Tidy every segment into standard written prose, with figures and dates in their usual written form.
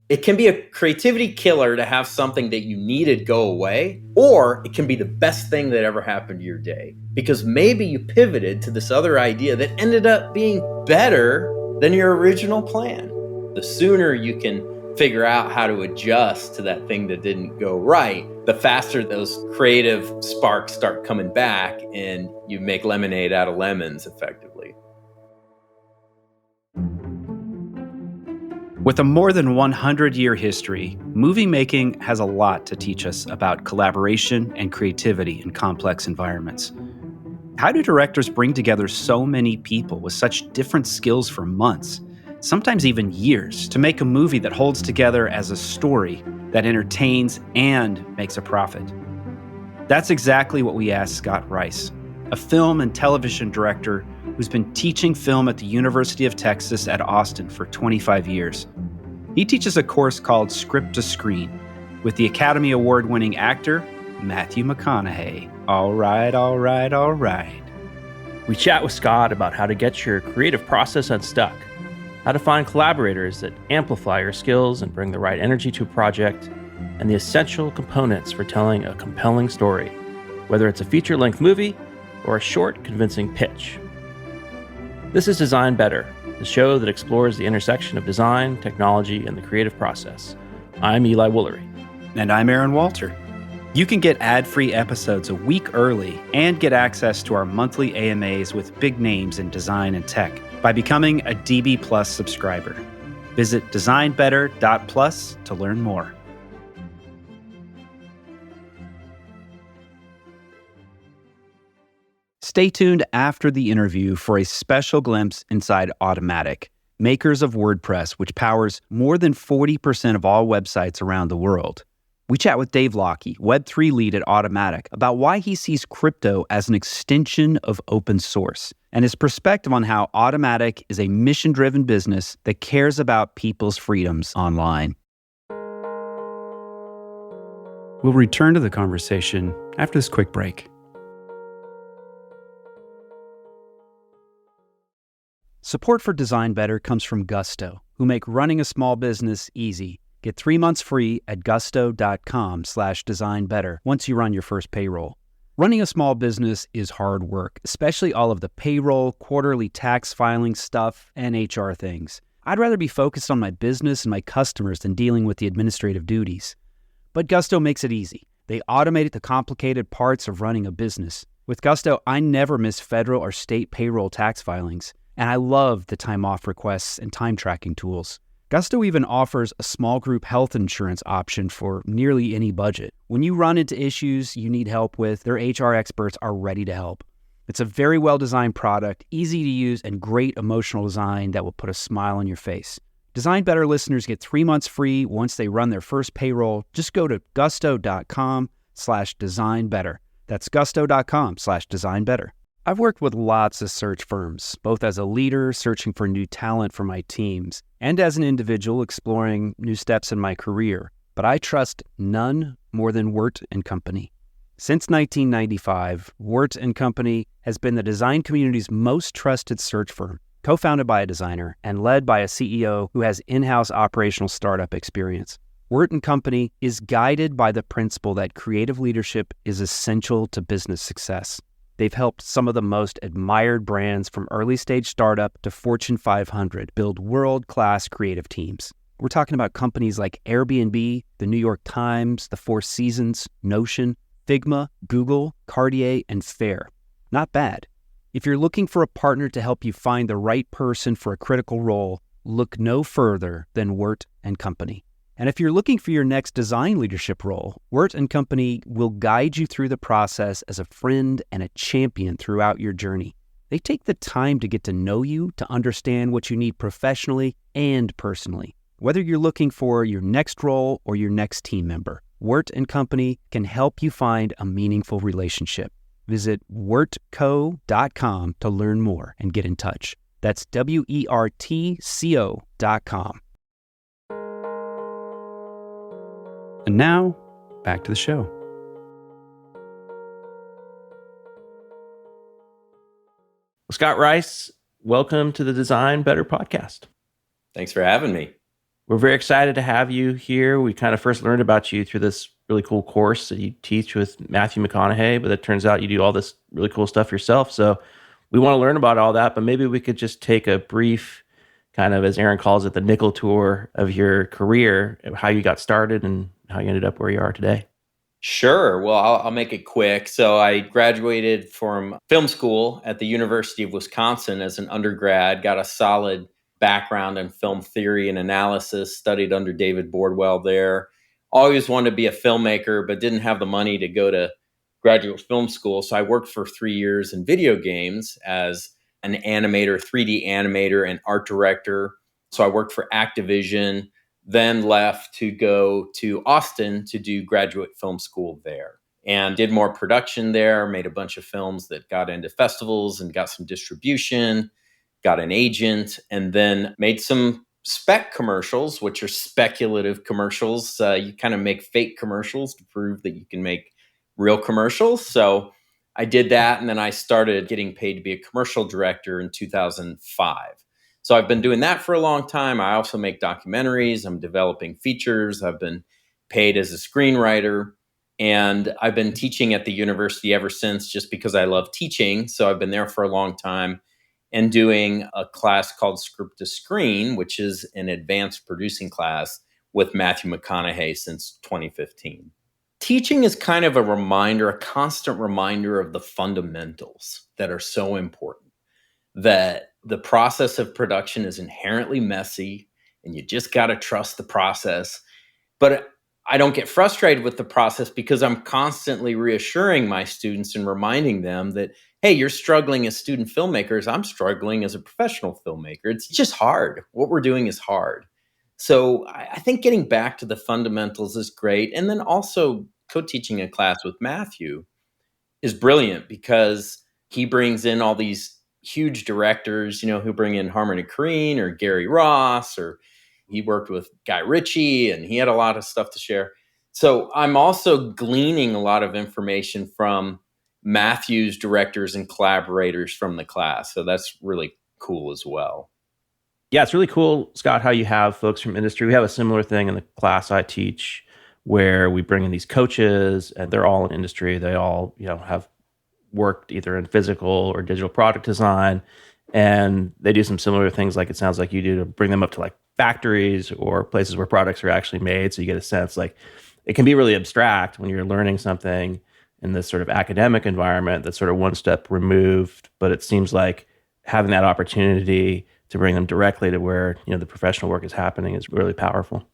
It can be a creativity killer to have something that you needed go away, or it can be the best thing that ever happened to your day because maybe you pivoted to this other idea that ended up being better than your original plan. The sooner you can figure out how to adjust to that thing that didn't go right, the faster those creative sparks start coming back and you make lemonade out of lemons effectively. With a more than 100-year history, movie making has a lot to teach us about collaboration and creativity in complex environments. How do directors bring together so many people with such different skills for months, sometimes even years, to make a movie that holds together as a story that entertains and makes a profit? That's exactly what we asked Scott Rice, a film and television director who's been teaching film at the University of Texas at Austin for 25 years. He teaches a course called Script to Screen with the Academy Award-winning actor, Matthew McConaughey. All right. We chat with Scott about how to get your creative process unstuck, how to find collaborators that amplify your skills and bring the right energy to a project, and the essential components for telling a compelling story, whether it's a feature-length movie or a short, convincing pitch. This is Design Better, the show that explores the intersection of design, technology, and the creative process. I'm Eli Woolery. And I'm Aaron Walter. You can get ad-free episodes a week early and get access to our monthly AMAs with big names in design and tech by becoming a DB Plus subscriber. Visit designbetter.plus to learn more. Stay tuned after the interview for a special glimpse inside Automattic, makers of WordPress, which powers more than 40% of all websites around the world. We chat with Dave Lockey, Web3 lead at Automattic, about why he sees crypto as an extension of open source and his perspective on how Automattic is a mission-driven business that cares about people's freedoms online. We'll return to the conversation after this quick break. Support for Design Better comes from Gusto, who make running a small business easy. Get 3 months free at gusto.com/designbetter once you run your first payroll. Running a small business is hard work, especially all of the payroll, quarterly tax filing stuff, and HR things. I'd rather be focused on my business and my customers than dealing with the administrative duties. But Gusto makes it easy. They automated the complicated parts of running a business. With Gusto, I never miss federal or state payroll tax filings. And I love the time off requests and time tracking tools. Gusto even offers a small group health insurance option for nearly any budget. When you run into issues you need help with, their HR experts are ready to help. It's a very well-designed product, easy to use, and great emotional design that will put a smile on your face. Design Better listeners get 3 months free once they run their first payroll. Just go to gusto.com/designbetter. That's gusto.com/designbetter. I've worked with lots of search firms, both as a leader searching for new talent for my teams, and as an individual exploring new steps in my career. But I trust none more than Wirt & Company. Since 1995, Wirt & Company has been the design community's most trusted search firm, co-founded by a designer and led by a CEO who has in-house operational startup experience. Wirt & Company is guided by the principle that creative leadership is essential to business success. They've helped some of the most admired brands from early-stage startup to Fortune 500 build world-class creative teams. We're talking about companies like Airbnb, the New York Times, the Four Seasons, Notion, Figma, Google, Cartier, and Fair. Not bad. If you're looking for a partner to help you find the right person for a critical role, look no further than Wirt & Company. And if you're looking for your next design leadership role, Wirt & Company will guide you through the process as a friend and a champion throughout your journey. They take the time to get to know you, to understand what you need professionally and personally. Whether you're looking for your next role or your next team member, Wirt & Company can help you find a meaningful relationship. Visit wirtco.com to learn more and get in touch. That's WERTCO.com. And now, back to the show. Scott Rice, welcome to the Design Better podcast. Thanks for having me. We're very excited to have you here. We kind of first learned about you through this really cool course that you teach with Matthew McConaughey, but it turns out you do all this really cool stuff yourself. So we want to learn about all that, but maybe we could just take a brief kind of, as Aaron calls it, the nickel tour of your career, how you got started and how you ended up where you are today. Sure. Well, I'll make it quick. So I graduated from film school at the University of Wisconsin as an undergrad, got a solid background in film theory and analysis, studied under David Bordwell there. Always wanted to be a filmmaker, but didn't have the money to go to graduate film school. So I worked for 3 years in video games as an animator, 3D animator, and art director. So I worked for Activision, then left to go to Austin to do graduate film school there and did more production there, made a bunch of films that got into festivals and got some distribution, got an agent, and then made some spec commercials, which are speculative commercials. You kind of make fake commercials to prove that you can make real commercials. So I did that, and then I started getting paid to be a commercial director in 2005. So I've been doing that for a long time. I also make documentaries. I'm developing features. I've been paid as a screenwriter. And I've been teaching at the university ever since just because I love teaching. So I've been there for a long time and doing a class called Script to Screen, which is an advanced producing class with Matthew McConaughey since 2015. Teaching is kind of a reminder, a constant reminder of the fundamentals that are so important, that the process of production is inherently messy and you just got to trust the process. But I don't get frustrated with the process because I'm constantly reassuring my students and reminding them that, hey, you're struggling as student filmmakers. I'm struggling as a professional filmmaker. It's just hard. What we're doing is hard. So I think getting back to the fundamentals is great. And then also co-teaching a class with Matthew is brilliant because he brings in all these huge directors, who bring in Harmony Korine or Gary Ross, or he worked with Guy Ritchie and he had a lot of stuff to share. So I'm also gleaning a lot of information from Matthew's directors and collaborators from the class. So that's really cool as well. Yeah, it's really cool, Scott, how you have folks from industry. We have a similar thing in the class I teach where we bring in these coaches and they're all in industry. They all, have worked either in physical or digital product design. And they do some similar things like it sounds like you do to bring them up to like factories or places where products are actually made. So you get a sense like it can be really abstract when you're learning something in this sort of academic environment that's sort of one step removed. But it seems like having that opportunity to bring them directly to where, the professional work is happening is really powerful.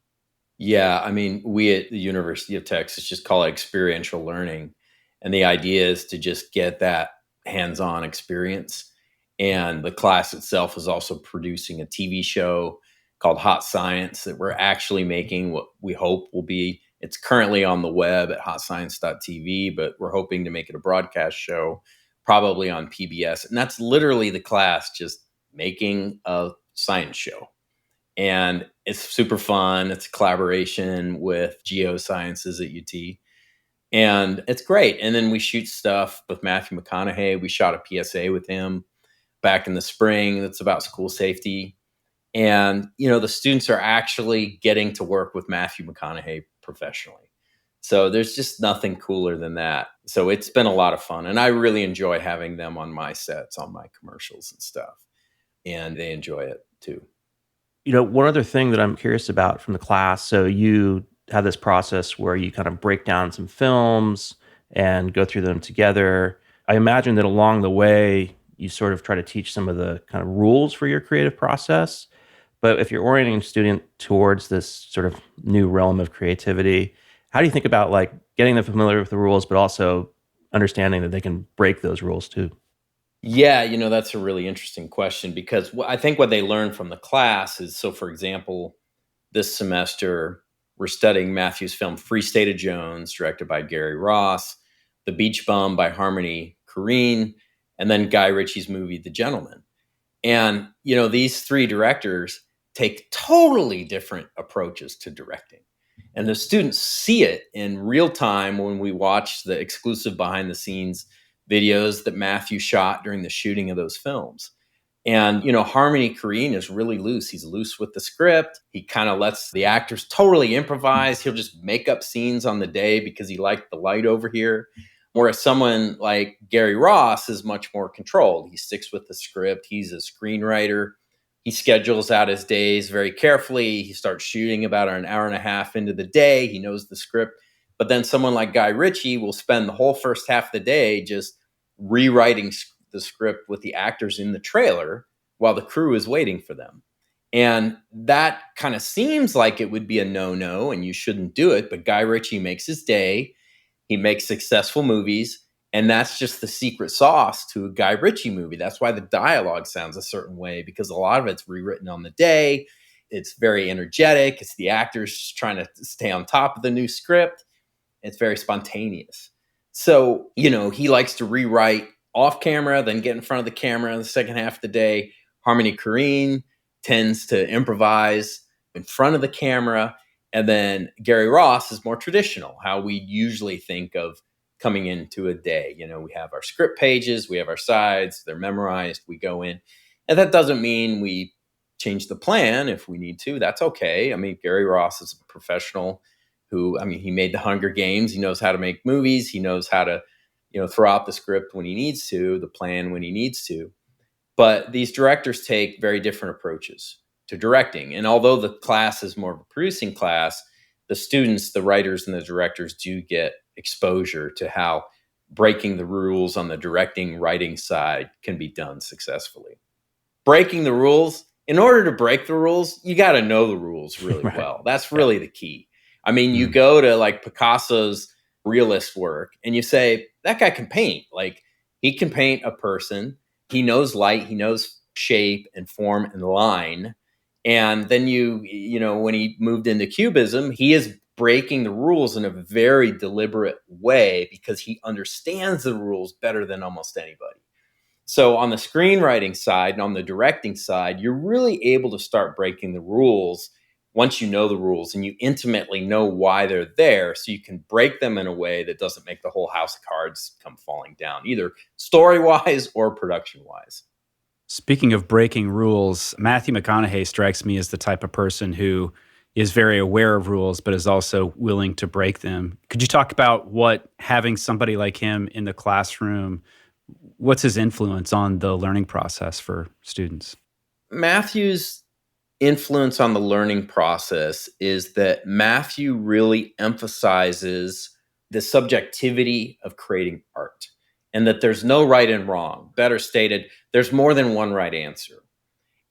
Yeah, I mean, we at the University of Texas just call it experiential learning. And the idea is to just get that hands-on experience. And the class itself is also producing a TV show called Hot Science that we're actually making what we hope will be. It's currently on the web at hotscience.tv, but we're hoping to make it a broadcast show, probably on PBS. And that's literally the class just making a science show. And it's super fun. It's a collaboration with Geosciences at UT. And it's great. And then we shoot stuff with Matthew McConaughey. We shot a PSA with him back in the spring that's about school safety. And, the students are actually getting to work with Matthew McConaughey professionally. So there's just nothing cooler than that. So it's been a lot of fun. And I really enjoy having them on my sets, on my commercials and stuff. And they enjoy it too. One other thing that I'm curious about from the class, so you have this process where you kind of break down some films and go through them together. I imagine that along the way, you sort of try to teach some of the kind of rules for your creative process. But if you're orienting a student towards this sort of new realm of creativity, how do you think about like getting them familiar with the rules, but also understanding that they can break those rules too? Yeah, that's a really interesting question because I think what they learn from the class is, so for example, this semester, we're studying Matthew's film Free State of Jones, directed by Gary Ross, The Beach Bum by Harmony Korine, and then Guy Ritchie's movie The Gentleman. And, these three directors take totally different approaches to directing. And the students see it in real time when we watch the exclusive behind the scenes videos that Matthew shot during the shooting of those films. And, Harmony Korine is really loose. He's loose with the script. He kind of lets the actors totally improvise. He'll just make up scenes on the day because he liked the light over here. Whereas someone like Gary Ross is much more controlled. He sticks with the script. He's a screenwriter. He schedules out his days very carefully. He starts shooting about an hour and a half into the day. He knows the script. But then someone like Guy Ritchie will spend the whole first half of the day just rewriting the script with the actors in the trailer while the crew is waiting for them. And that kind of seems like it would be a no-no and you shouldn't do it. But Guy Ritchie makes his day. He makes successful movies. And that's just the secret sauce to a Guy Ritchie movie. That's why the dialogue sounds a certain way, because a lot of it's rewritten on the day. It's very energetic. It's the actors just trying to stay on top of the new script. It's very spontaneous. So, he likes to rewrite off camera, then get in front of the camera in the second half of the day. Harmony Korine tends to improvise in front of the camera. And then Gary Ross is more traditional, how we usually think of coming into a day. We have our script pages, we have our sides, they're memorized, we go in. And that doesn't mean we change the plan if we need to. That's okay. I mean, Gary Ross is a professional who, he made the Hunger Games. He knows how to make movies. He knows how to, throw out the script when he needs to, the plan when he needs to. But these directors take very different approaches to directing. And although the class is more of a producing class, the students, the writers, and the directors do get exposure to how breaking the rules on the directing, writing side can be done successfully. Breaking the rules, in order to break the rules, you got to know the rules really Right. well. That's really the key. You go to like Picasso's realist work and you say, that guy can paint. Like, he can paint a person. He knows light, he knows shape and form and line. And then when he moved into Cubism, he is breaking the rules in a very deliberate way because he understands the rules better than almost anybody. So on the screenwriting side and on the directing side, you're really able to start breaking the rules once you know the rules and you intimately know why they're there, so you can break them in a way that doesn't make the whole house of cards come falling down, either story-wise or production-wise. Speaking of breaking rules, Matthew McConaughey strikes me as the type of person who is very aware of rules, but is also willing to break them. Could you talk about what having somebody like him in the classroom, what's his influence on the learning process for students? Matthew's influence on the learning process is that Matthew really emphasizes the subjectivity of creating art and that there's no right and wrong. Better stated, there's more than one right answer.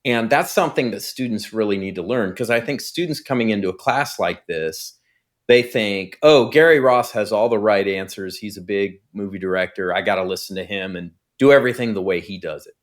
And that's something that students really need to learn, because I think students coming into a class like this, they think, oh, Gary Ross has all the right answers. He's a big movie director. I got to listen to him and do everything the way he does it.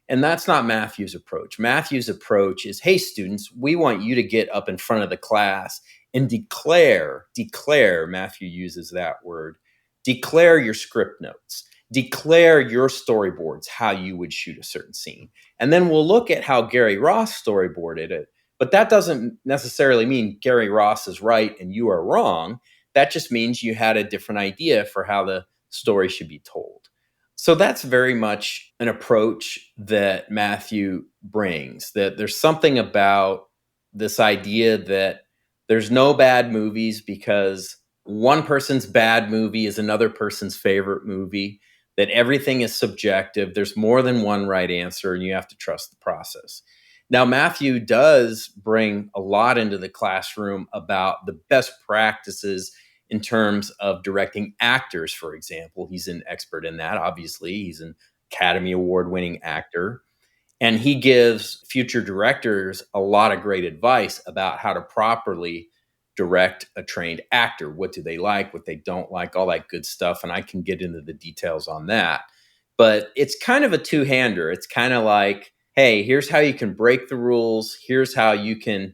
And that's not Matthew's approach. Matthew's approach is, hey, students, we want you to get up in front of the class and declare, Matthew uses that word, declare your script notes, declare your storyboards, how you would shoot a certain scene. And then we'll look at how Gary Ross storyboarded it. But that doesn't necessarily mean Gary Ross is right and you are wrong. That just means you had a different idea for how the story should be told. So that's very much an approach that Matthew brings, that there's something about this idea that there's no bad movies because one person's bad movie is another person's favorite movie, that everything is subjective. There's more than one right answer, and you have to trust the process. Now, Matthew does bring a lot into the classroom about the best practices in terms of directing actors, for example. He's an expert in that, obviously. He's an Academy Award-winning actor. And he gives future directors a lot of great advice about how to properly direct a trained actor. What do they like, what they don't like, all that good stuff. And I can get into the details on that. But it's kind of a two-hander. It's kind of like, hey, here's how you can break the rules. Here's how you can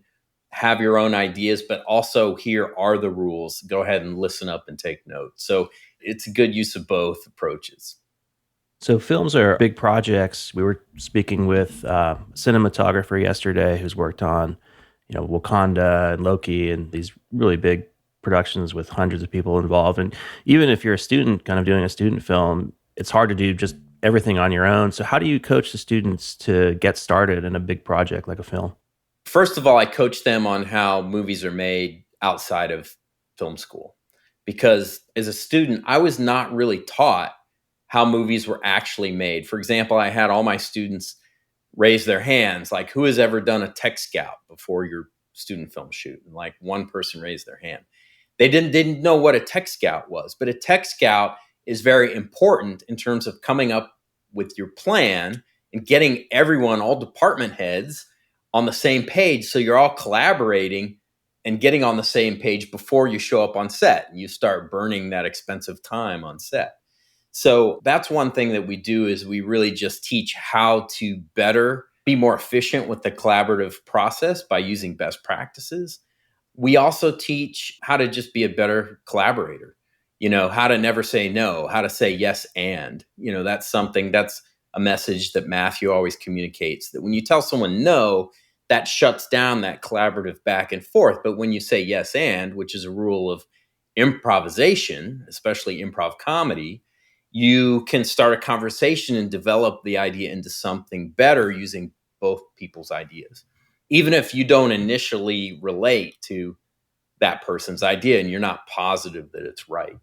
have your own ideas, but also here are the rules. Go ahead and listen up and take notes. So it's a good use of both approaches. So films are big projects. We were speaking with a cinematographer yesterday who's worked on, Wakanda and Loki and these really big productions with hundreds of people involved. And even if you're a student kind of doing a student film, it's hard to do just everything on your own. So how do you coach the students to get started in a big project like a film? First of all, I coach them on how movies are made outside of film school. Because as a student, I was not really taught how movies were actually made. For example, I had all my students raise their hands, like, who has ever done a tech scout before your student film shoot? And like one person raised their hand. They didn't know what a tech scout was, but a tech scout is very important in terms of coming up with your plan and getting everyone, all department heads, on the same page, so you're all collaborating and getting on the same page before you show up on set and you start burning that expensive time on set. So that's one thing that we do, is we really just teach how to better be more efficient with the collaborative process by using best practices. We also teach how to just be a better collaborator, how to never say no, how to say yes. And, that's a message that Matthew always communicates, that when you tell someone no, that shuts down that collaborative back and forth. But when you say yes, and, which is a rule of improvisation, especially improv comedy, you can start a conversation and develop the idea into something better using both people's ideas. Even if you don't initially relate to that person's idea and you're not positive that it's right.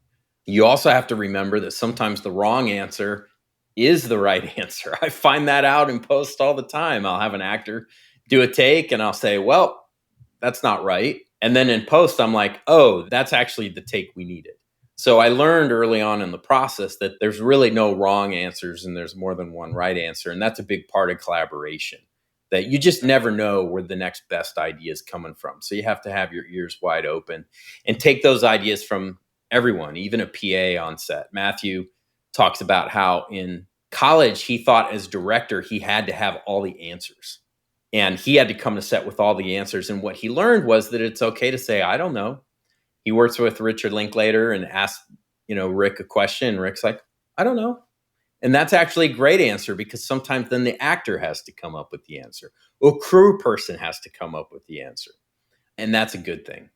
You also have to remember that sometimes the wrong answer is the right answer. I find that out in post all the time. I'll have an actor do a take and I'll say, well, that's not right. And then in post, I'm like, oh, that's actually the take we needed. So I learned early on in the process that there's really no wrong answers and there's more than one right answer. And that's a big part of collaboration, that you just never know where the next best idea is coming from. So you have to have your ears wide open and take those ideas from everyone, even a PA on set. Matthew talks about how in college, he thought as director, he had to have all the answers. And he had to come to set with all the answers. And what he learned was that it's okay to say, I don't know. He works with Richard Linklater and asked, Rick a question. And Rick's like, I don't know. And that's actually a great answer, because sometimes then the actor has to come up with the answer. Or crew person has to come up with the answer. And that's a good thing.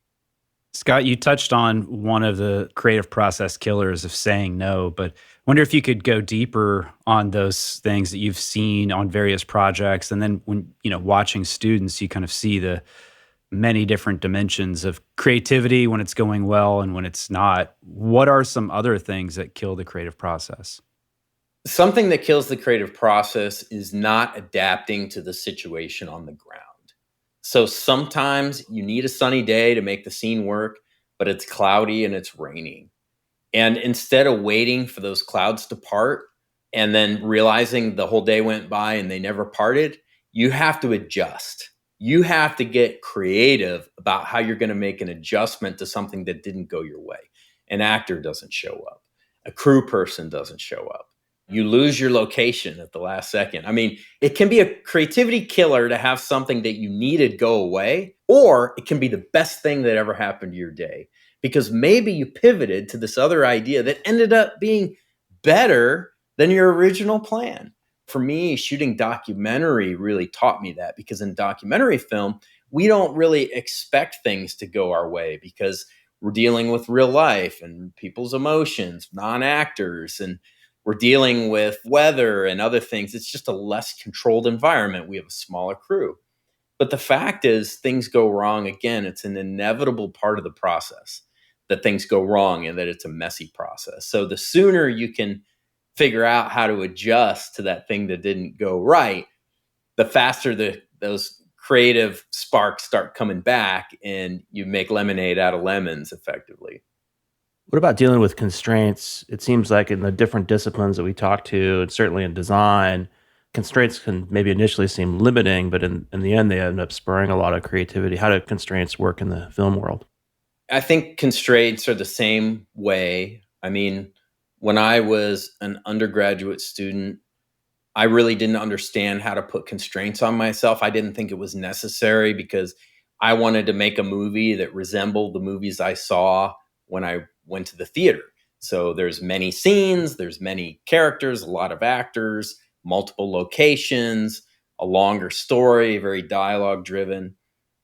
Scott, you touched on one of the creative process killers of saying no, but I wonder if you could go deeper on those things that you've seen on various projects. And then when, watching students, you kind of see the many different dimensions of creativity when it's going well and when it's not. What are some other things that kill the creative process? Something that kills the creative process is not adapting to the situation on the ground. So sometimes you need a sunny day to make the scene work, but it's cloudy and it's raining. And instead of waiting for those clouds to part and then realizing the whole day went by and they never parted, you have to adjust. You have to get creative about how you're going to make an adjustment to something that didn't go your way. An actor doesn't show up. A crew person doesn't show up. You lose your location at the last second. I mean, it can be a creativity killer to have something that you needed go away, or it can be the best thing that ever happened to your day, because maybe you pivoted to this other idea that ended up being better than your original plan. For me, shooting documentary really taught me that, because in documentary film, we don't really expect things to go our way, because we're dealing with real life and people's emotions, non-actors, and we're dealing with weather and other things. It's just a less controlled environment. We have a smaller crew. But the fact is, things go wrong. Again, it's an inevitable part of the process that things go wrong and that it's a messy process. So the sooner you can figure out how to adjust to that thing that didn't go right, the faster those creative sparks start coming back and you make lemonade out of lemons effectively. What about dealing with constraints? It seems like in the different disciplines that we talk to, and certainly in design, constraints can maybe initially seem limiting, but in the end, they end up spurring a lot of creativity. How do constraints work in the film world? I think constraints are the same way. I mean, when I was an undergraduate student, I really didn't understand how to put constraints on myself. I didn't think it was necessary, because I wanted to make a movie that resembled the movies I saw when I went to the theater. So there's many scenes, there's many characters, a lot of actors, multiple locations, a longer story, very dialogue driven.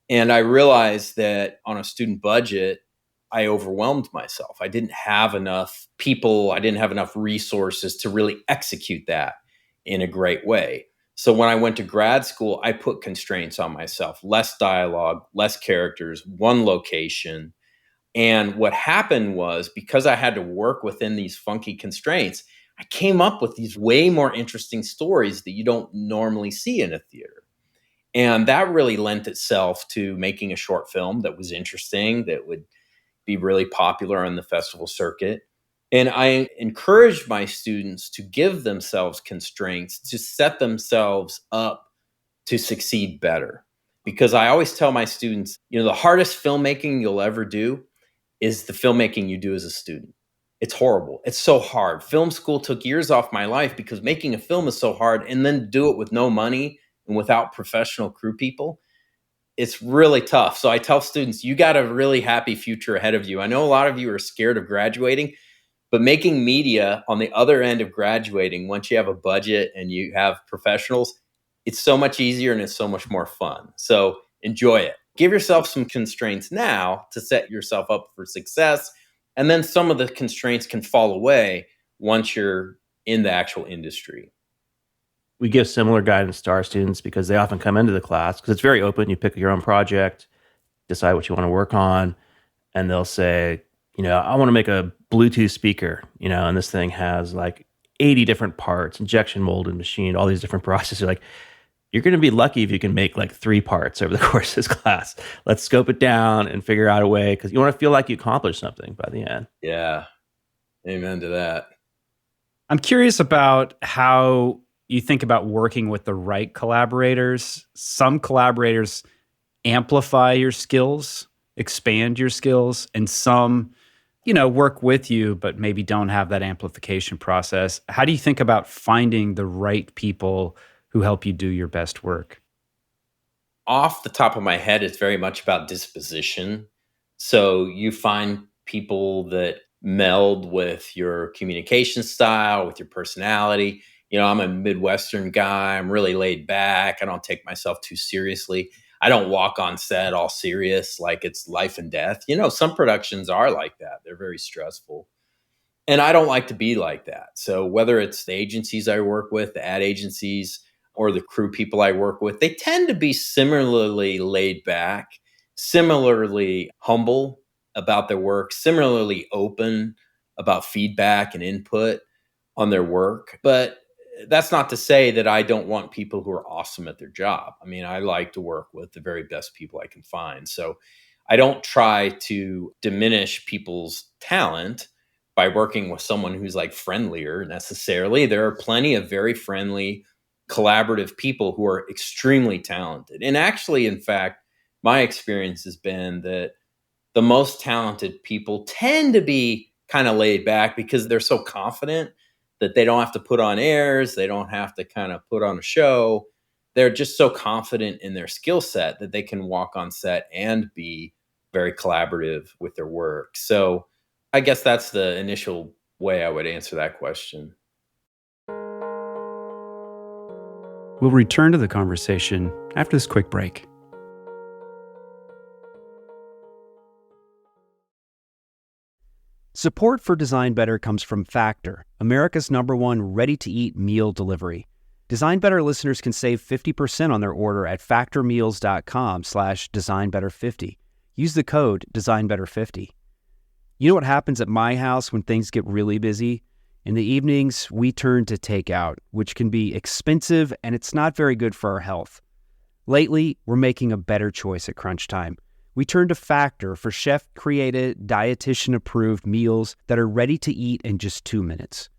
And I realized that on a student budget, I overwhelmed myself. I didn't have enough people. I didn't have enough resources to really execute that in a great way. So when I went to grad school, I put constraints on myself, less dialogue, less characters, one location. And what happened was, because I had to work within these funky constraints, I came up with these way more interesting stories that you don't normally see in a theater. And that really lent itself to making a short film that was interesting, that would be really popular on the festival circuit. And I encouraged my students to give themselves constraints, to set themselves up to succeed better. Because I always tell my students, the hardest filmmaking you'll ever do is the filmmaking you do as a student. It's horrible. It's so hard. Film school took years off my life because making a film is so hard, and then do it with no money and without professional crew people. It's really tough. So I tell students, you got a really happy future ahead of you. I know a lot of you are scared of graduating, but making media on the other end of graduating, once you have a budget and you have professionals, it's so much easier and it's so much more fun. So enjoy it. Give yourself some constraints now to set yourself up for success. And then some of the constraints can fall away once you're in the actual industry. We give similar guidance to our students because they often come into the class because it's very open. You pick your own project, decide what you want to work on, and they'll say, I want to make a Bluetooth speaker, and this thing has like 80 different parts, injection molded, machined, all these different processes. You're like, you're going to be lucky if you can make like 3 parts over the course of this class. Let's scope it down and figure out a way, because you want to feel like you accomplished something by the end. Yeah. Amen to that. I'm curious about how you think about working with the right collaborators. Some collaborators amplify your skills, expand your skills, and some, work with you, but maybe don't have that amplification process. How do you think about finding the right people who help you do your best work? Off the top of my head, it's very much about disposition. So you find people that meld with your communication style, with your personality. I'm a Midwestern guy. I'm really laid back. I don't take myself too seriously. I don't walk on set all serious like it's life and death. Some productions are like that. They're very stressful. And I don't like to be like that. So whether it's the agencies I work with, the ad agencies, or the crew people I work with, they tend to be similarly laid back, similarly humble about their work, similarly open about feedback and input on their work. But that's not to say that I don't want people who are awesome at their job. I mean, I like to work with the very best people I can find. So I don't try to diminish people's talent by working with someone who's like friendlier necessarily. There are plenty of very friendly, collaborative people who are extremely talented. And actually, in fact, my experience has been that the most talented people tend to be kind of laid back because they're so confident that they don't have to put on airs. They don't have to kind of put on a show. They're just so confident in their skill set that they can walk on set and be very collaborative with their work. So I guess that's the initial way I would answer that question. We'll return to the conversation after this quick break. Support for Design Better comes from Factor, America's #1 ready-to-eat meal delivery. Design Better listeners can save 50% on their order at factormeals.com/designbetter50. Use the code DesignBetter50. You know what happens at my house when things get really busy? In the evenings, we turn to takeout, which can be expensive and it's not very good for our health. Lately, we're making a better choice at crunch time. We turn to Factor for chef-created, dietitian-approved meals that are ready to eat in just 2 minutes.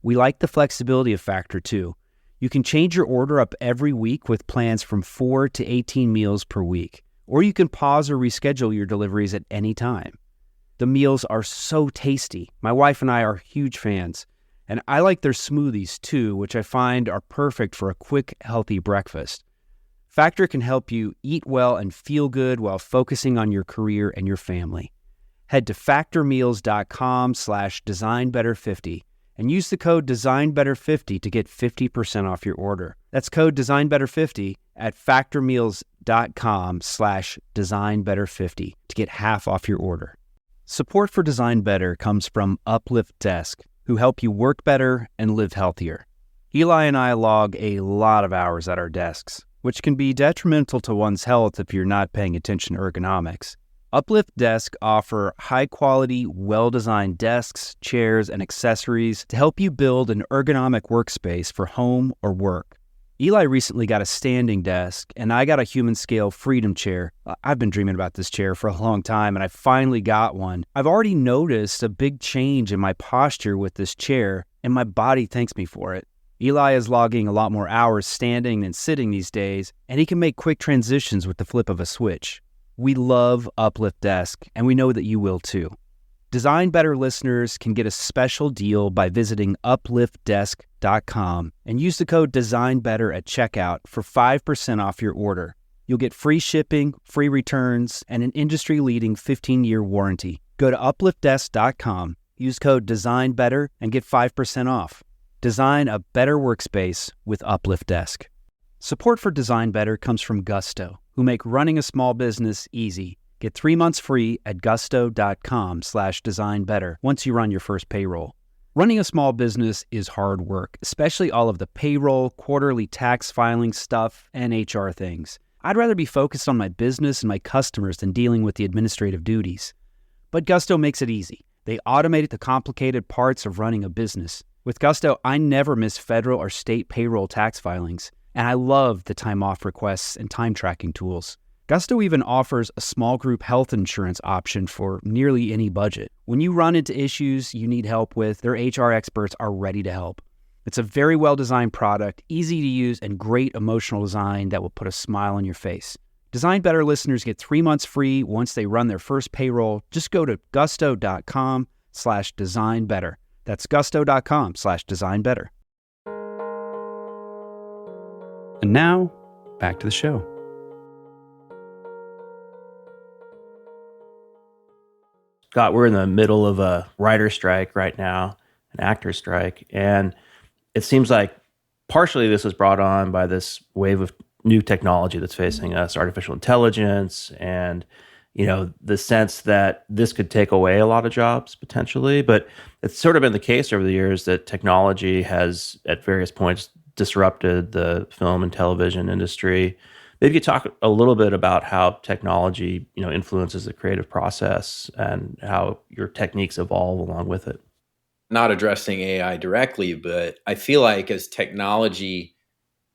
We like the flexibility of Factor, too. You can change your order up every week with plans from 4 to 18 meals per week, or you can pause or reschedule your deliveries at any time. The meals are so tasty. My wife and I are huge fans, and I like their smoothies, too, which I find are perfect for a quick, healthy breakfast. Factor can help you eat well and feel good while focusing on your career and your family. Head to factormeals.com/designbetter50 and use the code DesignBetter50 to get 50% off your order. That's code DesignBetter50 at factormeals.com/designbetter50 to get half off your order. Support for Design Better comes from Uplift Desk, who help you work better and live healthier. Eli and I log a lot of hours at our desks, which can be detrimental to one's health if you're not paying attention to ergonomics. Uplift Desk offer high-quality, well-designed desks, chairs, and accessories to help you build an ergonomic workspace for home or work. Eli recently got a standing desk, and I got a human-scale Freedom chair. I've been dreaming about this chair for a long time, and I finally got one. I've already noticed a big change in my posture with this chair, and my body thanks me for it. Eli is logging a lot more hours standing than sitting these days, and he can make quick transitions with the flip of a switch. We love Uplift Desk, and we know that you will too. Design Better listeners can get a special deal by visiting upliftdesk.com and use the code DesignBetter at checkout for 5% off your order. You'll get free shipping, free returns, and an industry-leading 15-year warranty. Go to upliftdesk.com, use code DesignBetter, and get 5% off. Design a better workspace with Uplift Desk. Support for Design Better comes from Gusto, who make running a small business easy. Get 3 months free at gusto.com/designbetter once you run your first payroll. Running a small business is hard work, especially all of the payroll, quarterly tax filing stuff, and HR things. I'd rather be focused on my business and my customers than dealing with the administrative duties. But Gusto makes it easy. They automated the complicated parts of running a business. With Gusto, I never miss federal or state payroll tax filings, and I love the time off requests and time tracking tools. Gusto even offers a small group health insurance option for nearly any budget. When you run into issues you need help with, their HR experts are ready to help. It's a very well-designed product, easy to use, and great emotional design that will put a smile on your face. Design Better listeners get 3 months free once they run their first payroll. Just go to gusto.com/designbetter. That's gusto.com/designbetter. And now, back to the show. Scott, we're in the middle of a writer strike right now, an actor strike, and it seems like partially this was brought on by this wave of new technology that's facing us, artificial intelligence, and the sense that this could take away a lot of jobs potentially. But it's sort of been the case over the years that technology has, at various points, disrupted the film and television industry. Maybe you could talk a little bit about how technology, influences the creative process and how your techniques evolve along with it. Not addressing AI directly, but I feel like as technology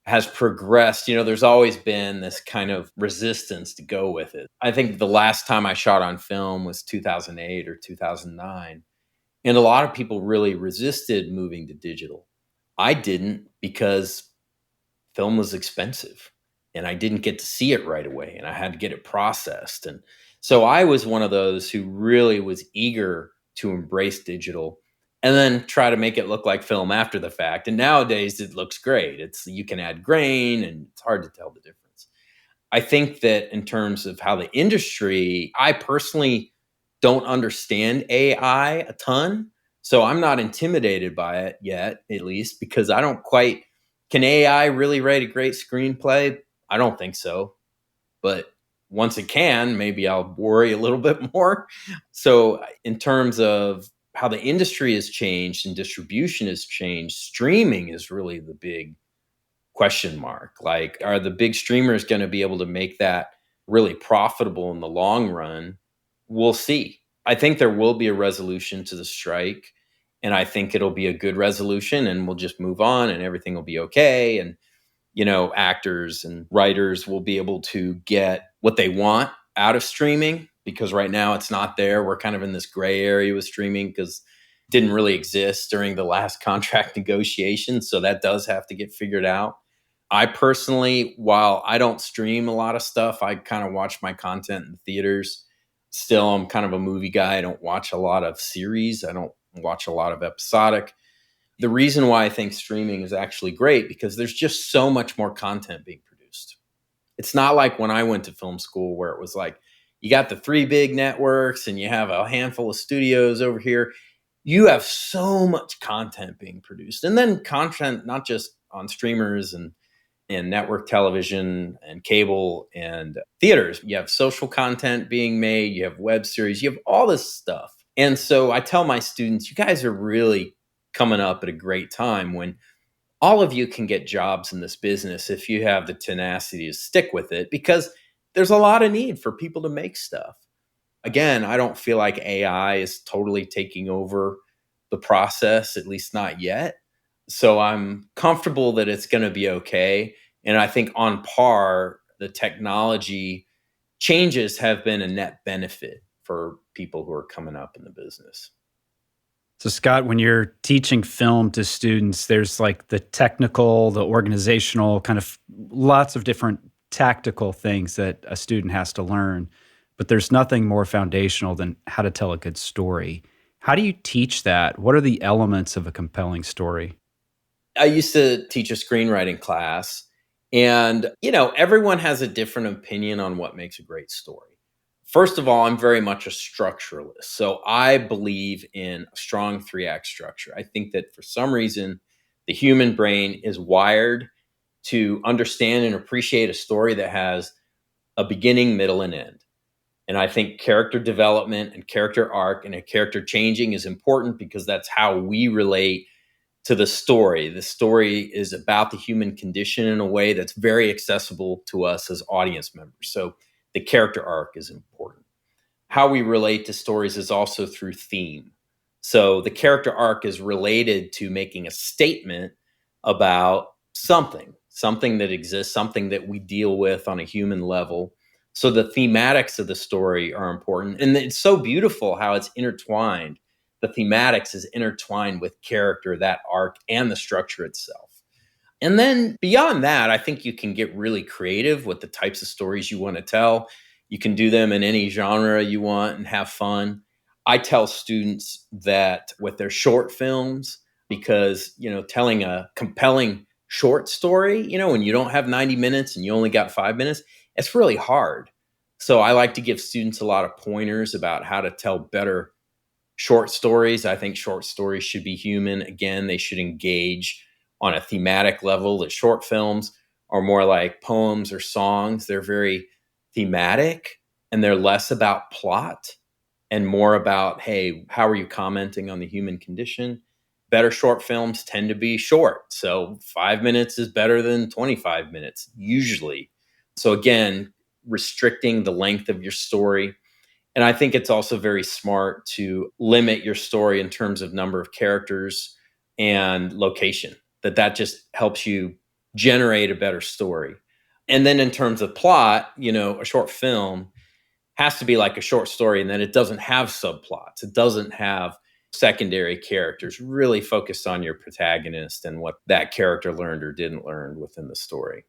has progressed, there's always been this kind of resistance to go with it. I think the last time I shot on film was 2008 or 2009. And a lot of people really resisted moving to digital. I didn't, because film was expensive and I didn't get to see it right away and I had to get it processed. And so I was one of those who really was eager to embrace digital and then try to make it look like film after the fact. And nowadays it looks great. You can add grain and it's hard to tell the difference. I think that in terms of how the industry, I personally don't understand AI a ton. So I'm not intimidated by it yet, at least, because I don't quite, can AI really write a great screenplay? I don't think so. But once it can, maybe I'll worry a little bit more. So in terms of how the industry has changed and distribution has changed, streaming is really the big question mark. Like, are the big streamers going to be able to make that really profitable in the long run? We'll see. I think there will be a resolution to the strike, and I think it'll be a good resolution, and we'll just move on and everything will be okay. And, actors and writers will be able to get what they want out of streaming, because right now it's not there. We're kind of in this gray area with streaming because it didn't really exist during the last contract negotiations. So that does have to get figured out. I personally, while I don't stream a lot of stuff, I kind of watch my content in theaters. Still, I'm kind of a movie guy. I don't watch a lot of series. I don't watch a lot of episodic. The reason why I think streaming is actually great, because there's just so much more content being produced. It's not like when I went to film school where it was like, you got the 3 big networks and you have a handful of studios over here. You have so much content being produced. And then content, not just on streamers and and network television and cable and theaters. You have social content being made, you have web series, you have all this stuff. And so I tell my students, you guys are really coming up at a great time when all of you can get jobs in this business if you have the tenacity to stick with it, because there's a lot of need for people to make stuff. Again, I don't feel like AI is totally taking over the process, at least not yet. So I'm comfortable that it's going to be okay. And I think on par, the technology changes have been a net benefit for people who are coming up in the business. So, Scott, when you're teaching film to students, there's like the technical, the organizational, kind of lots of different tactical things that a student has to learn. But there's nothing more foundational than how to tell a good story. How do you teach that? What are the elements of a compelling story? I used to teach a screenwriting class, and everyone has a different opinion on what makes a great story. First of all, I'm very much a structuralist. So I believe in a strong 3-act structure. I think that for some reason, the human brain is wired to understand and appreciate a story that has a beginning, middle, and end. And I think character development and character arc and a character changing is important because that's how we relate to the story. The story is about the human condition in a way that's very accessible to us as audience members. So the character arc is important. How we relate to stories is also through theme. So the character arc is related to making a statement about something that exists, something that we deal with on a human level. So the thematics of the story are important. And it's so beautiful how it's intertwined. The thematics is intertwined with character, that arc, and the structure itself. And then beyond that, I think you can get really creative with the types of stories you want to tell. You can do them in any genre you want and have fun. I tell students that with their short films, because, telling a compelling short story, when you don't have 90 minutes and you only got 5 minutes, it's really hard. So I like to give students a lot of pointers about how to tell better short stories. I think short stories should be human. Again, they should engage on a thematic level. That short films are more like poems or songs. They're very thematic and they're less about plot and more about, hey, how are you commenting on the human condition? Better short films tend to be short. So 5 minutes is better than 25 minutes, usually. So again, restricting the length of your story. And I think it's also very smart to limit your story in terms of number of characters and location. That just helps you generate a better story. And then in terms of plot, a short film has to be like a short story, and then it doesn't have subplots. It doesn't have secondary characters. Really focused on your protagonist and what that character learned or didn't learn within the story.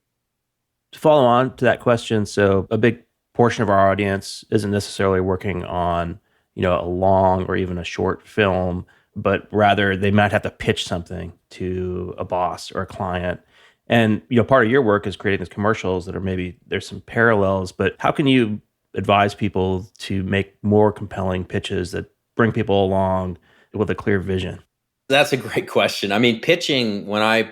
To follow on to that question, so a big portion of our audience isn't necessarily working on, a long or even a short film, but rather they might have to pitch something to a boss or a client. And, part of your work is creating these commercials that are maybe there's some parallels, but how can you advise people to make more compelling pitches that bring people along with a clear vision? That's a great question. I mean, pitching, when I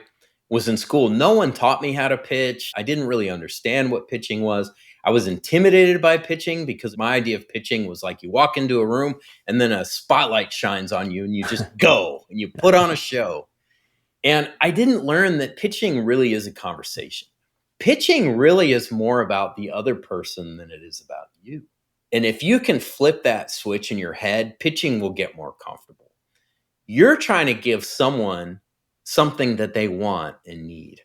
was in school, no one taught me how to pitch. I didn't really understand what pitching was. I was intimidated by pitching because my idea of pitching was like you walk into a room and then a spotlight shines on you and you just go and you put on a show. And I didn't learn that pitching really is a conversation. Pitching really is more about the other person than it is about you. And if you can flip that switch in your head, pitching will get more comfortable. You're trying to give someone something that they want and need.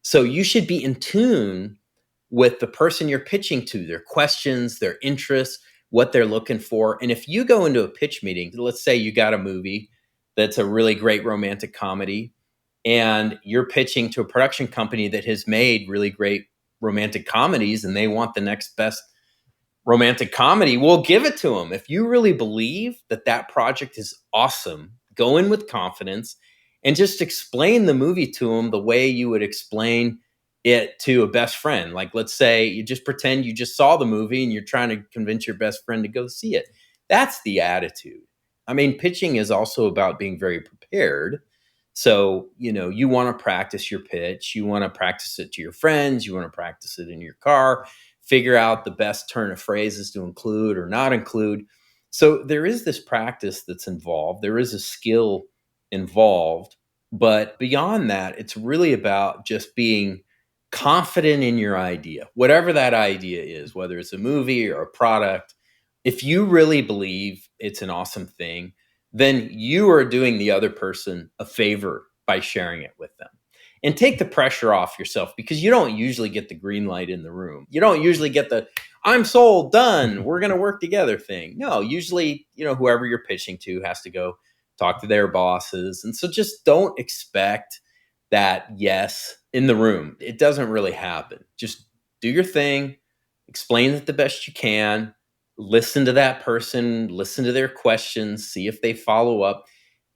So you should be in tune with the person you're pitching to, their questions, their interests, what they're looking for. And if you go into a pitch meeting, let's say you got a movie that's a really great romantic comedy, and you're pitching to a production company that has made really great romantic comedies and they want the next best romantic comedy, we'll give it to them. If you really believe that that project is awesome, go in with confidence and just explain the movie to them the way you would explain it to a best friend. Like, let's say you just pretend you just saw the movie and you're trying to convince your best friend to go see it. That's the attitude. I mean, pitching is also about being very prepared So, you want to practice your pitch. You want to practice it to your friends. You want to practice it in your car, figure out the best turn of phrases to include or not include. So there is this practice that's involved. There is a skill involved. But beyond that, it's really about just being confident in your idea, whatever that idea is, whether it's a movie or a product. If you really believe it's an awesome thing, then you are doing the other person a favor by sharing it with them. And take the pressure off yourself, because you don't usually get the green light in the room. You don't usually get the "I'm sold, done, we're going to work together" thing. No, usually, whoever you're pitching to has to go talk to their bosses. And so just don't expect that yes in the room. It doesn't really happen. Just do your thing, explain it the best you can, listen to that person, listen to their questions, see if they follow up,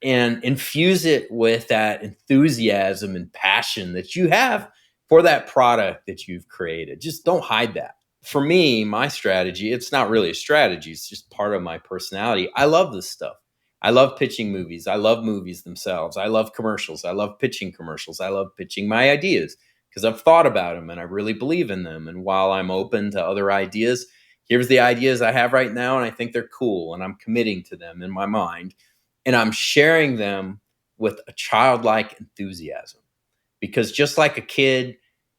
and infuse it with that enthusiasm and passion that you have for that product that you've created. Just don't hide that. For me, my strategy, it's not really a strategy, it's just part of my personality. I love this stuff. I love pitching movies. I love movies themselves. I love commercials. I love pitching commercials. I love pitching my ideas because I've thought about them and I really believe in them. And while I'm open to other ideas, here's the ideas I have right now, and I think they're cool, and I'm committing to them in my mind, and I'm sharing them with a childlike enthusiasm. Because just like a kid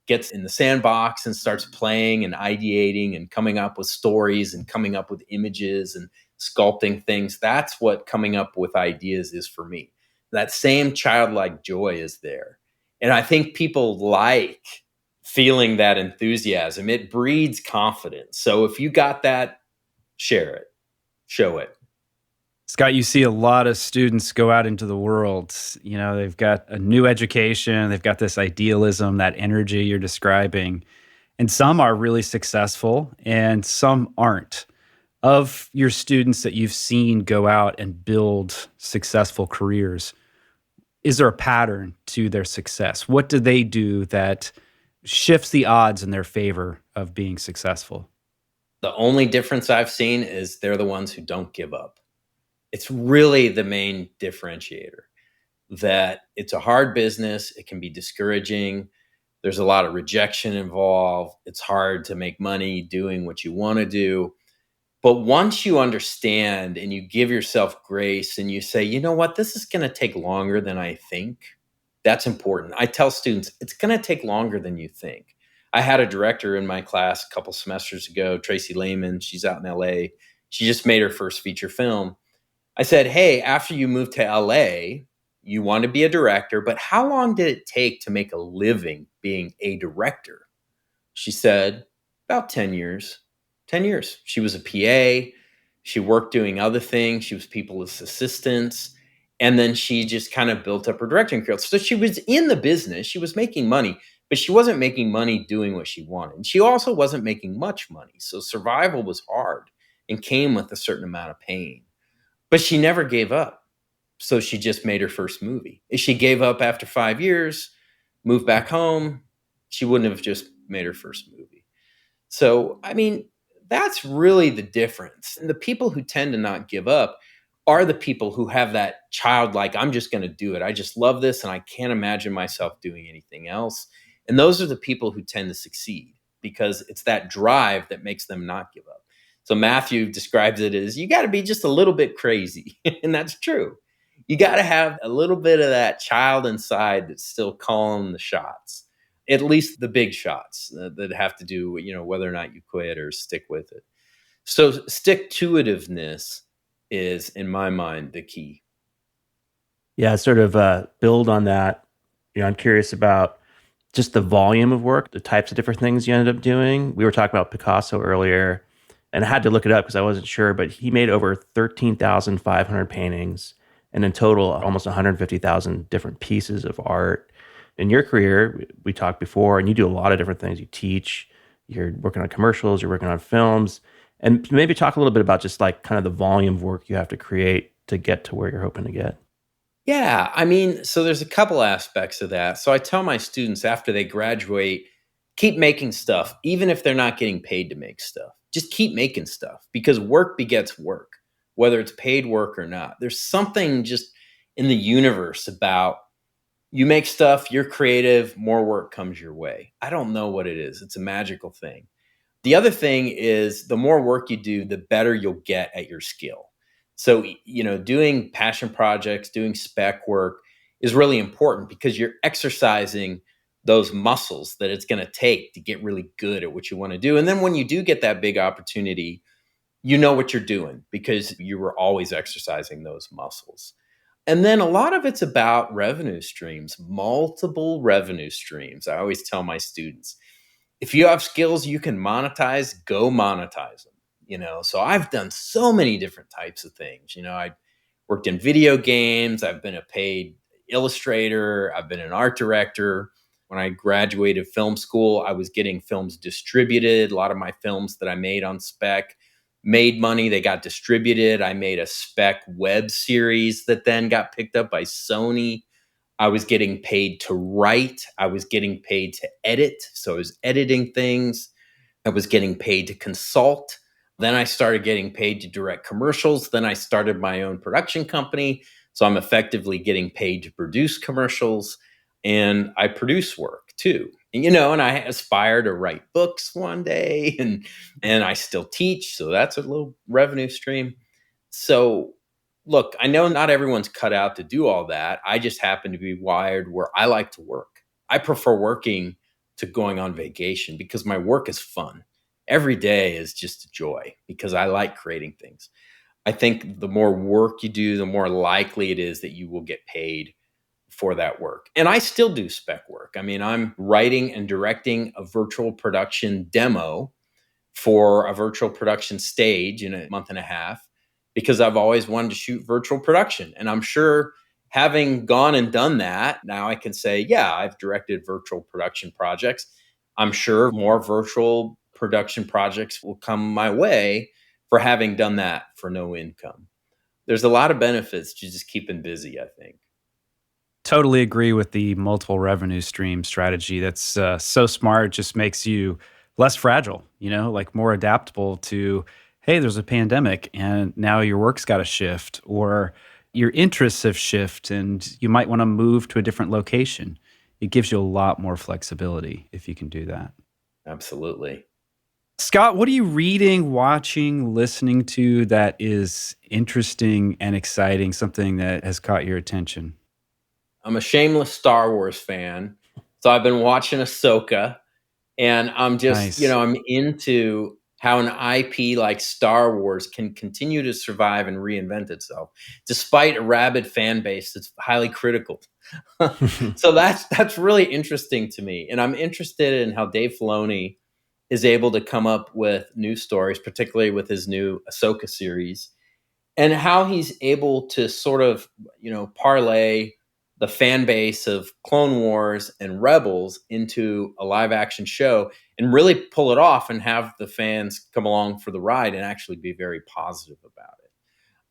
gets in the sandbox and starts playing and ideating and coming up with stories and coming up with images and sculpting things, that's what coming up with ideas is for me. That same childlike joy is there. And I think people like feeling that enthusiasm. It breeds confidence. So if you got that, share it, show it. Scott, you see a lot of students go out into the world. They've got a new education, they've got this idealism, that energy you're describing, and some are really successful and some aren't. Of your students that you've seen go out and build successful careers, is there a pattern to their success? What do they do that shifts the odds in their favor of being successful? The only difference I've seen is they're the ones who don't give up. It's really the main differentiator, that it's a hard business. It can be discouraging. There's a lot of rejection involved. It's hard to make money doing what you want to do. But once you understand and you give yourself grace and you say, you know what, this is going to take longer than I think. That's important. I tell students, it's going to take longer than you think. I had a director in my class a couple semesters ago, Tracy Lehman. She's out in LA. She just made her first feature film. I said, hey, after you moved to LA, you want to be a director, but how long did it take to make a living being a director? She said, about 10 years. 10 years. She was a PA. She worked doing other things. She was people's assistants. And then she just kind of built up her directing career. So she was in the business. She was making money, but she wasn't making money doing what she wanted. And she also wasn't making much money. So survival was hard and came with a certain amount of pain. But she never gave up. So she just made her first movie. If she gave up after 5 years, moved back home, she wouldn't have just made her first movie. So, that's really the difference. And the people who tend to not give up are the people who have that childlike, I'm just going to do it. I just love this and I can't imagine myself doing anything else. And those are the people who tend to succeed because it's that drive that makes them not give up. So Matthew describes it as you got to be just a little bit crazy. And that's true. You got to have a little bit of that child inside that's still calling the shots, at least the big shots that have to do with, whether or not you quit or stick with it. So stick-to-itiveness is, in my mind, the key. Yeah, sort of build on that. I'm curious about just the volume of work, the types of different things you ended up doing. We were talking about Picasso earlier, and I had to look it up because I wasn't sure, but he made over 13,500 paintings, and in total, almost 150,000 different pieces of art. In your career, we talked before, and you do a lot of different things. You teach, you're working on commercials, you're working on films, and maybe talk a little bit about just like kind of the volume of work you have to create to get to where you're hoping to get. Yeah, so there's a couple aspects of that. So I tell my students after they graduate, keep making stuff, even if they're not getting paid to make stuff. Just keep making stuff because work begets work, whether it's paid work or not. There's something just in the universe about You make stuff, you're creative, more work comes your way. I don't know what it is. It's a magical thing. The other thing is the more work you do, the better you'll get at your skill. So, doing passion projects, doing spec work is really important because you're exercising those muscles that it's going to take to get really good at what you want to do. And then when you do get that big opportunity, you know what you're doing because you were always exercising those muscles. And then a lot of it's about revenue streams, multiple revenue streams. I always tell my students, if you have skills you can monetize, go monetize them. So I've done so many different types of things. I worked in video games. I've been a paid illustrator. I've been an art director. When I graduated film school, I was getting films distributed. A lot of my films that I made on spec made money. They got distributed. I made a spec web series that then got picked up by Sony. I was getting paid to write. I was getting paid to edit. So I was editing things. I was getting paid to consult. Then I started getting paid to direct commercials. Then I started my own production company. So I'm effectively getting paid to produce commercials. And I produce work too. And I aspire to write books one day and I still teach. So that's a little revenue stream. So look, I know not everyone's cut out to do all that. I just happen to be wired where I like to work. I prefer working to going on vacation because my work is fun. Every day is just a joy because I like creating things. I think the more work you do, the more likely it is that you will get paid for that work. And I still do spec work. I mean, I'm writing and directing a virtual production demo for a virtual production stage in a month and a half because I've always wanted to shoot virtual production. And I'm sure having gone and done that, now I can say, yeah, I've directed virtual production projects. I'm sure more virtual production projects will come my way for having done that for no income. There's a lot of benefits to just keeping busy, I think. Totally agree with the multiple revenue stream strategy. That's so smart. It just makes you less fragile, like more adaptable to, hey, there's a pandemic and now your work's got to shift or your interests have shifted and you might want to move to a different location. It gives you a lot more flexibility if you can do that. Absolutely. Scott, what are you reading, watching, listening to that is interesting and exciting, something that has caught your attention? I'm a shameless Star Wars fan. So I've been watching Ahsoka and I'm just, Nice. I'm into how an IP like Star Wars can continue to survive and reinvent itself, despite a rabid fan base that's highly critical. So that's really interesting to me. And I'm interested in how Dave Filoni is able to come up with new stories, particularly with his new Ahsoka series, and how he's able to sort of, parlay the fan base of Clone Wars and Rebels into a live action show and really pull it off and have the fans come along for the ride and actually be very positive about it.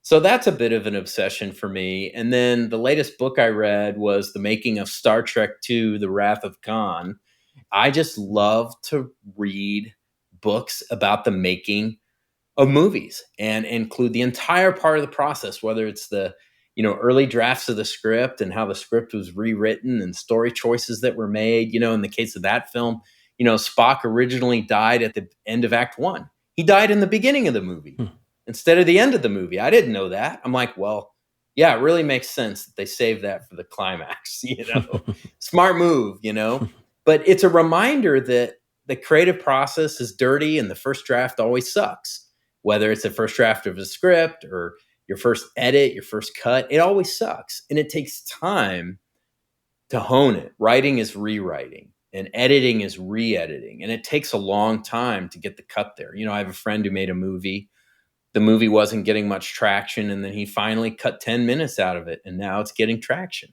So that's a bit of an obsession for me. And then the latest book I read was The Making of Star Trek II, The Wrath of Khan. I just love to read books about the making of movies and include the entire part of the process, whether it's the early drafts of the script and how the script was rewritten and story choices that were made. In the case of that film, Spock originally died at the end of Act 1. He died in the beginning of the movie instead of the end of the movie. I didn't know that. I'm like, well, yeah, it really makes sense that they saved that for the climax, Smart move, But it's a reminder that the creative process is dirty and the first draft always sucks. Whether it's the first draft of a script or your first edit, your first cut, it always sucks. And it takes time to hone it. Writing is rewriting and editing is re-editing. And it takes a long time to get the cut there. I have a friend who made a movie. The movie wasn't getting much traction. And then he finally cut 10 minutes out of it. And now it's getting traction.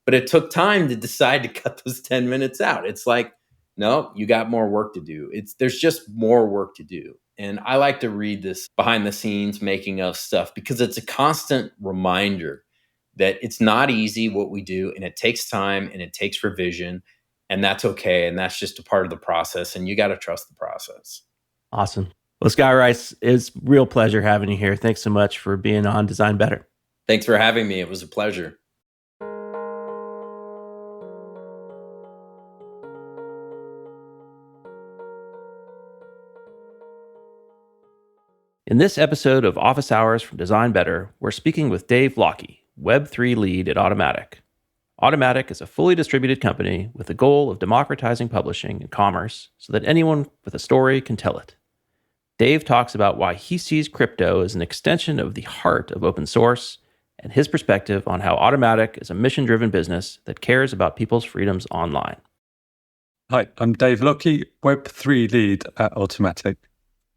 But it took time to decide to cut those 10 minutes out. It's like, no, you got more work to do. There's just more work to do. And I like to read this behind the scenes making of stuff because it's a constant reminder that it's not easy what we do and it takes time and it takes revision and that's okay. And that's just a part of the process and you got to trust the process. Awesome. Well, Scott Rice, it's a real pleasure having you here. Thanks so much for being on Design Better. Thanks for having me. It was a pleasure. In this episode of Office Hours from Design Better, we're speaking with Dave Lockey, Web3 lead at Automatic. Automatic is a fully distributed company with the goal of democratizing publishing and commerce so that anyone with a story can tell it. Dave talks about why he sees crypto as an extension of the heart of open source and his perspective on how Automatic is a mission-driven business that cares about people's freedoms online. Hi, I'm Dave Lockey, Web3 lead at Automatic.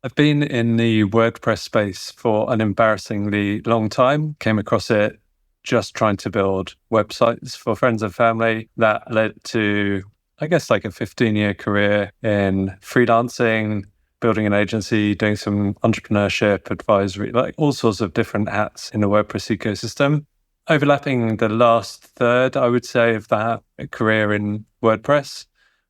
I've been in the WordPress space for an embarrassingly long time, came across it just trying to build websites for friends and family. That led to, I guess, like a 15-year career in freelancing, building an agency, doing some entrepreneurship, advisory, like all sorts of different hats in the WordPress ecosystem. Overlapping the last third, I would say, of that career in WordPress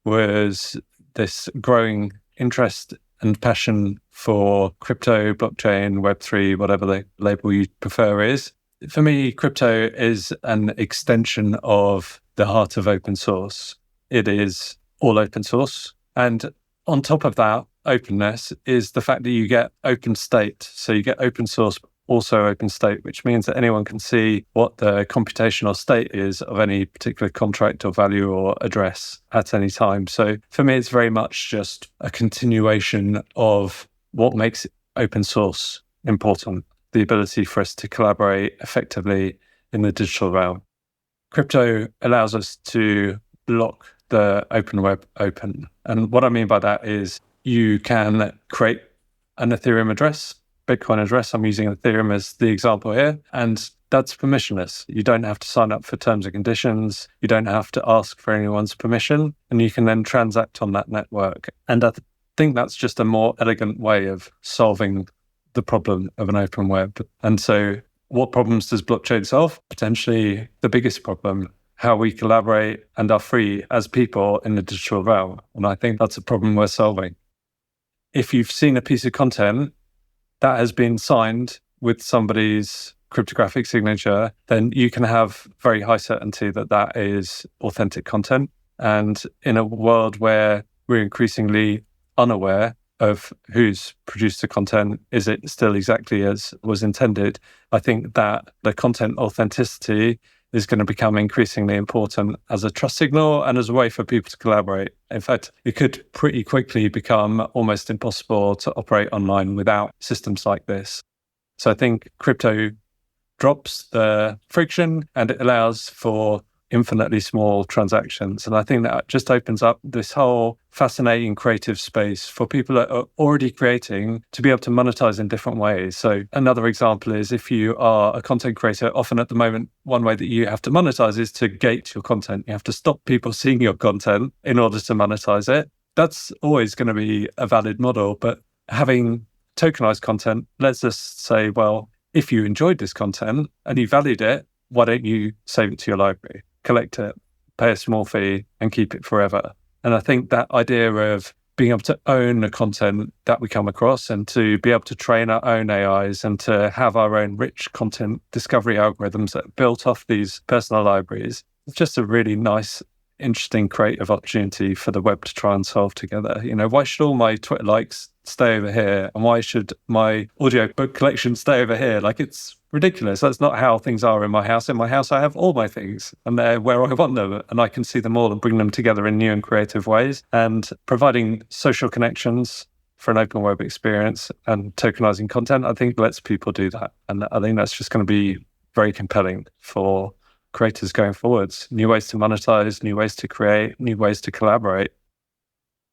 was this growing interest and passion for crypto, blockchain, Web3, whatever the label you prefer is. For me, crypto is an extension of the heart of open source. It is all open source. And on top of that, openness is the fact that you get open state. So you get open source, also open state, which means that anyone can see what the computational state is of any particular contract or value or address at any time. So for me, it's very much just a continuation of what makes open source important, the ability for us to collaborate effectively in the digital realm. Crypto allows us to block the open web open. And what I mean by that is you can create an Ethereum address, Bitcoin address. I'm using Ethereum as the example here. And that's permissionless. You don't have to sign up for terms and conditions. You don't have to ask for anyone's permission. And you can then transact on that network. And I think that's just a more elegant way of solving the problem of an open web. And so what problems does blockchain solve? Potentially the biggest problem, how we collaborate and are free as people in the digital realm. And I think that's a problem we're solving. If you've seen a piece of content that has been signed with somebody's cryptographic signature, then you can have very high certainty that that is authentic content. And in a world where we're increasingly unaware of who's produced the content, is it still exactly as was intended? I think that the content authenticity is going to become increasingly important as a trust signal and as a way for people to collaborate. In fact, it could pretty quickly become almost impossible to operate online without systems like this. So I think crypto drops the friction and it allows for infinitely small transactions. And I think that just opens up this whole fascinating creative space for people that are already creating to be able to monetize in different ways. So another example is if you are a content creator, often at the moment, one way that you have to monetize is to gate your content. You have to stop people seeing your content in order to monetize it. That's always going to be a valid model, but having tokenized content lets us say, well, if you enjoyed this content and you valued it, why don't you save it to your library? Collect it, pay a small fee, and keep it forever. And I think that idea of being able to own the content that we come across and to be able to train our own AIs and to have our own rich content discovery algorithms that are built off these personal libraries, it's just a really nice, interesting, creative opportunity for the web to try and solve together. You know, why should all my Twitter likes stay over here? And why should my audiobook collection stay over here? Like, it's ridiculous. That's not how things are in my house. In my house, I have all my things and they're where I want them and I can see them all and bring them together in new and creative ways. And providing social connections for an open web experience and tokenizing content, I think lets people do that. And I think that's just going to be very compelling for creators going forwards. New ways to monetize, new ways to create, new ways to collaborate.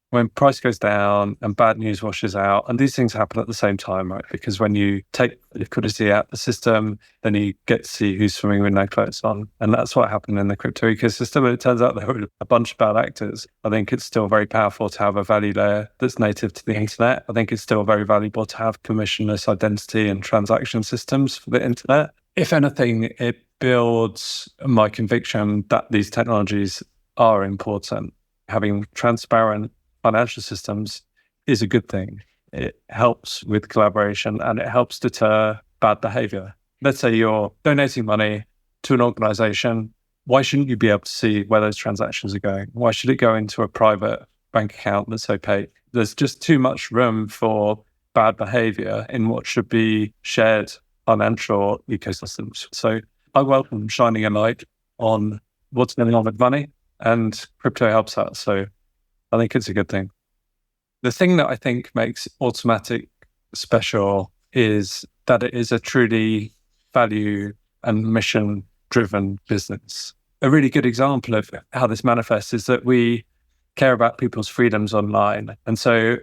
When price goes down and bad news washes out, and these things happen at the same time, right? Because when you take liquidity out of the system, then you get to see who's swimming with no clothes on. And that's what happened in the crypto ecosystem. And it turns out there were a bunch of bad actors. I think it's still very powerful to have a value layer that's native to the internet. I think it's still very valuable to have permissionless identity and transaction systems for the internet. If anything, it builds my conviction that these technologies are important. Having transparent financial systems is a good thing. It helps with collaboration and it helps deter bad behavior. Let's say you're donating money to an organization. Why shouldn't you be able to see where those transactions are going? Why should it go into a private bank account that's opaque? There's just too much room for bad behavior in what should be shared financial ecosystems. So I welcome shining a light on what's going on with money, and crypto helps that. So I think it's a good thing. The thing that I think makes Automatic special is that it is a truly value and mission-driven business. A really good example of how this manifests is that we care about people's freedoms online. And so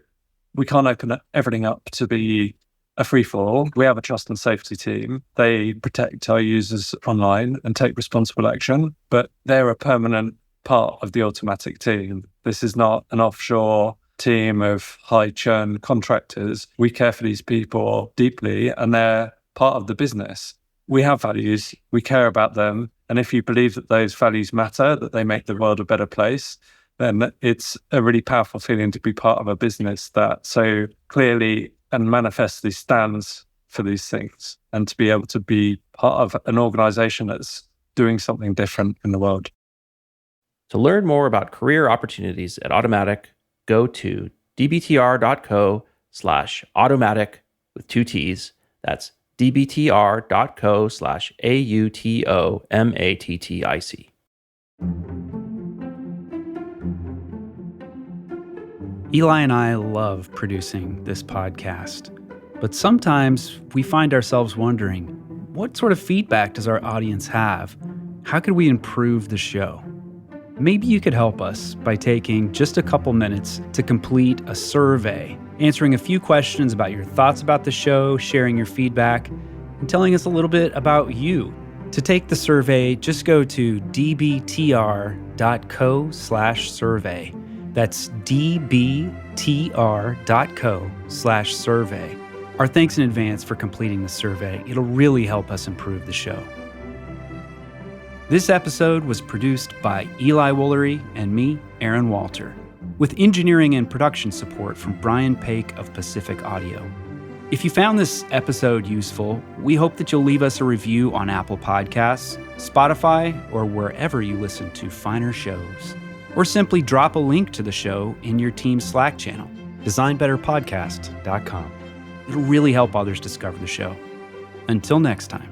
we can't open everything up to be a free-for-all. We have a trust and safety team. They protect our users online and take responsible action, but they're a permanent part of the Automatic team. This is not an offshore team of high churn contractors. We care for these people deeply, and they're part of the business. We have values, we care about them. And if you believe that those values matter, that they make the world a better place, then it's a really powerful feeling to be part of a business that so clearly and manifestly stands for these things, and to be able to be part of an organization that's doing something different in the world. To learn more about career opportunities at Automatic, go to dbtr.co/automatic with 2 T's. That's dbtr.co/AUTOMATTIC. Eli and I love producing this podcast, but sometimes we find ourselves wondering, what sort of feedback does our audience have? How could we improve the show? Maybe you could help us by taking just a couple minutes to complete a survey, answering a few questions about your thoughts about the show, sharing your feedback, and telling us a little bit about you. To take the survey, just go to dbtr.co/survey. That's dbtr.co/survey. Our thanks in advance for completing the survey. It'll really help us improve the show. This episode was produced by Eli Woolery and me, Aaron Walter, with engineering and production support from Brian Paik of Pacific Audio. If you found this episode useful, we hope that you'll leave us a review on Apple Podcasts, Spotify, or wherever you listen to finer shows. Or simply drop a link to the show in your team's Slack channel, designbetterpodcast.com. It'll really help others discover the show. Until next time.